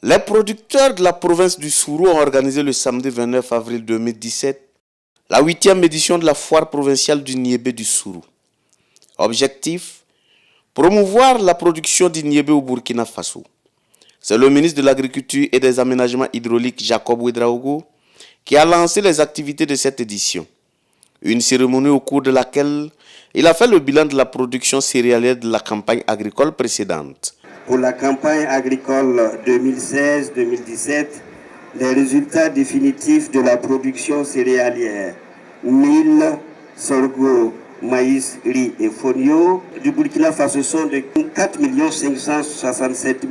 Les producteurs de la province du Sourou ont organisé le samedi 29 avril 2017 la 8e édition de la foire provinciale du Niébé du Sourou. Objectif, promouvoir la production du Niébé au Burkina Faso. C'est le ministre de l'Agriculture et des Aménagements hydrauliques Jacob Ouedraogo qui a lancé les activités de cette édition. Une cérémonie au cours de laquelle il a fait le bilan de la production céréalière de la campagne agricole précédente. Pour la campagne agricole 2016-2017, les résultats définitifs de la production céréalière, mil, sorgho, maïs, riz et fonio du Burkina Faso sont de 4 567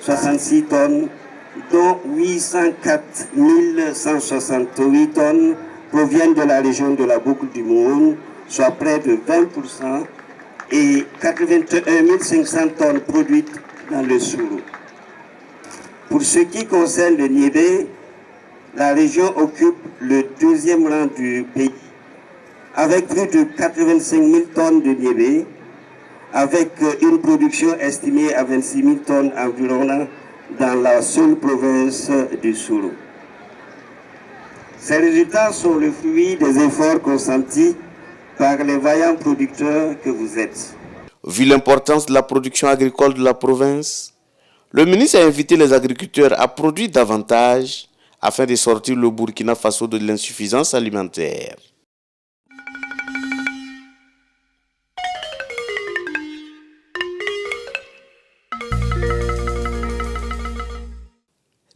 066 tonnes, dont 804 168 tonnes proviennent de la région de la boucle du Moun, soit près de 20%, et 81 500 tonnes produites dans le Sourou. Pour ce qui concerne le Niébé, la région occupe le 2e rang du pays, avec plus de 85 000 tonnes de Niébé, avec une production estimée à 26 000 tonnes environ dans la seule province du Sourou. Ces résultats sont le fruit des efforts consentis par les vaillants producteurs que vous êtes. Vu l'importance de la production agricole de la province, le ministre a invité les agriculteurs à produire davantage afin de sortir le Burkina Faso de l'insuffisance alimentaire.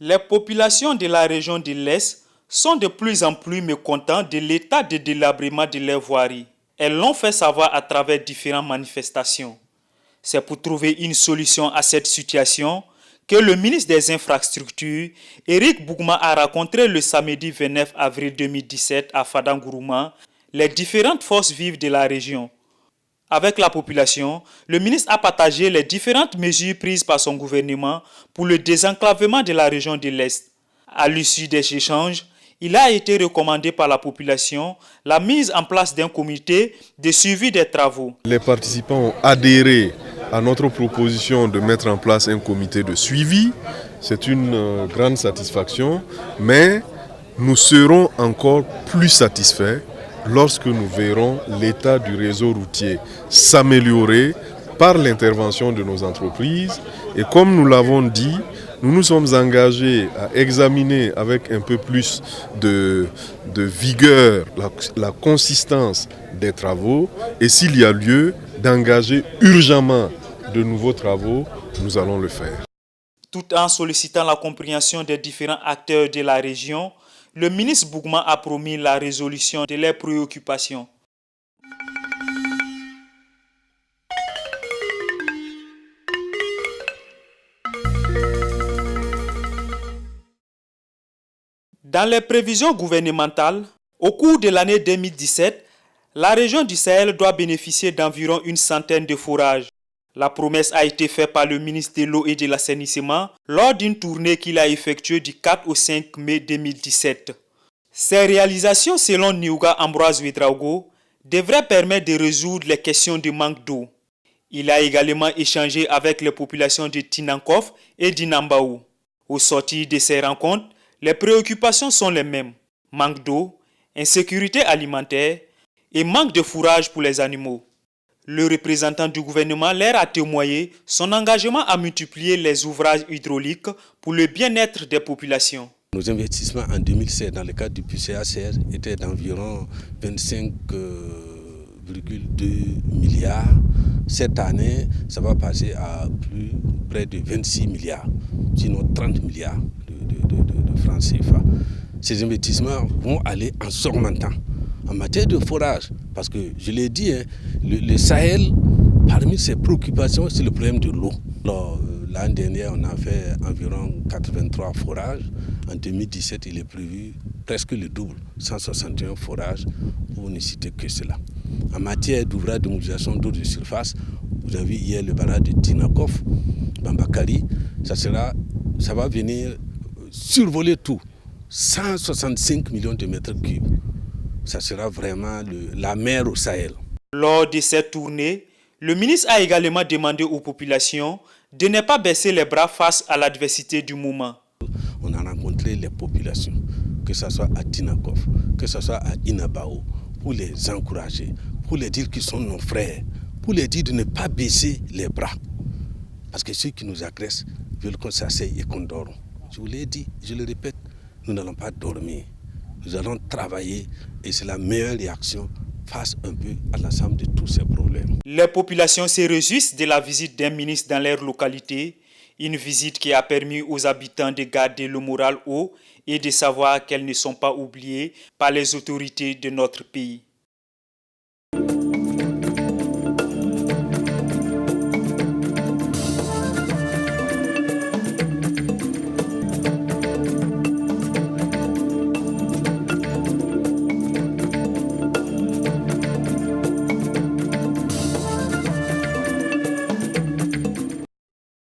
Les populations de la région de l'Est sont de plus en plus mécontentes de l'état de délabrement de leurs voiries. Elles l'ont fait savoir à travers différentes manifestations. C'est pour trouver une solution à cette situation que le ministre des Infrastructures, Éric Bougma, a rencontré le samedi 29 avril 2017 à Fadangourouma les différentes forces vives de la région. Avec la population, le ministre a partagé les différentes mesures prises par son gouvernement pour le désenclavement de la région de l'Est. À l'issue des échanges, il a été recommandé par la population la mise en place d'un comité de suivi des travaux. Les participants ont adhéré à notre proposition de mettre en place un comité de suivi. C'est une grande satisfaction, mais nous serons encore plus satisfaits lorsque nous verrons l'état du réseau routier s'améliorer par l'intervention de nos entreprises. Et comme nous l'avons dit, nous nous sommes engagés à examiner avec un peu plus de vigueur la consistance des travaux et s'il y a lieu d'engager urgemment de nouveaux travaux, nous allons le faire. Tout en sollicitant la compréhension des différents acteurs de la région, le ministre Bougma a promis la résolution de leurs préoccupations. Dans les prévisions gouvernementales, au cours de l'année 2017, la région du Sahel doit bénéficier d'environ une centaine de forages. La promesse a été faite par le ministre de l'Eau et de l'Assainissement lors d'une tournée qu'il a effectuée du 4 au 5 mai 2017. Ces réalisations, selon Niouga Ambroise Ouedraogo, devraient permettre de résoudre les questions de manque d'eau. Il a également échangé avec les populations de Tinankof et d'Inambaou. Au sortir de ces rencontres, les préoccupations sont les mêmes. Manque d'eau, insécurité alimentaire et manque de fourrage pour les animaux. Le représentant du gouvernement leur a témoigné son engagement à multiplier les ouvrages hydrauliques pour le bien-être des populations. Nos investissements en 2007 dans le cadre du PCACR étaient d'environ 25,2 milliards. Cette année, ça va passer à près de 26 milliards, sinon 30 milliards de francs CFA. Ces investissements vont aller en s'augmentant. En matière de forage, parce que je l'ai dit, le Sahel, parmi ses préoccupations, c'est le problème de l'eau. L'année dernière, on a fait environ 83 forages. En 2017, il est prévu presque le double, 161 forages, pour ne citer que cela. En matière d'ouvrage de modélisation d'eau de surface, vous avez vu hier le barrage de Tinakov, Bambakari, ça va venir survoler tout. 165 millions de mètres cubes. Ça sera vraiment la mer au Sahel. Lors de cette tournée, le ministre a également demandé aux populations de ne pas baisser les bras face à l'adversité du moment. On a rencontré les populations, que ce soit à Tinakov, que ce soit à Inabao, pour les encourager, pour les dire qu'ils sont nos frères, pour les dire de ne pas baisser les bras. Parce que ceux qui nous agressent veulent qu'on s'asseye et qu'on dorme. Je vous l'ai dit, je le répète, nous n'allons pas dormir. Nous allons travailler et c'est la meilleure réaction face un peu à l'ensemble de tous ces problèmes. Les populations se réjouissent de la visite d'un ministre dans leur localité, une visite qui a permis aux habitants de garder le moral haut et de savoir qu'elles ne sont pas oubliées par les autorités de notre pays.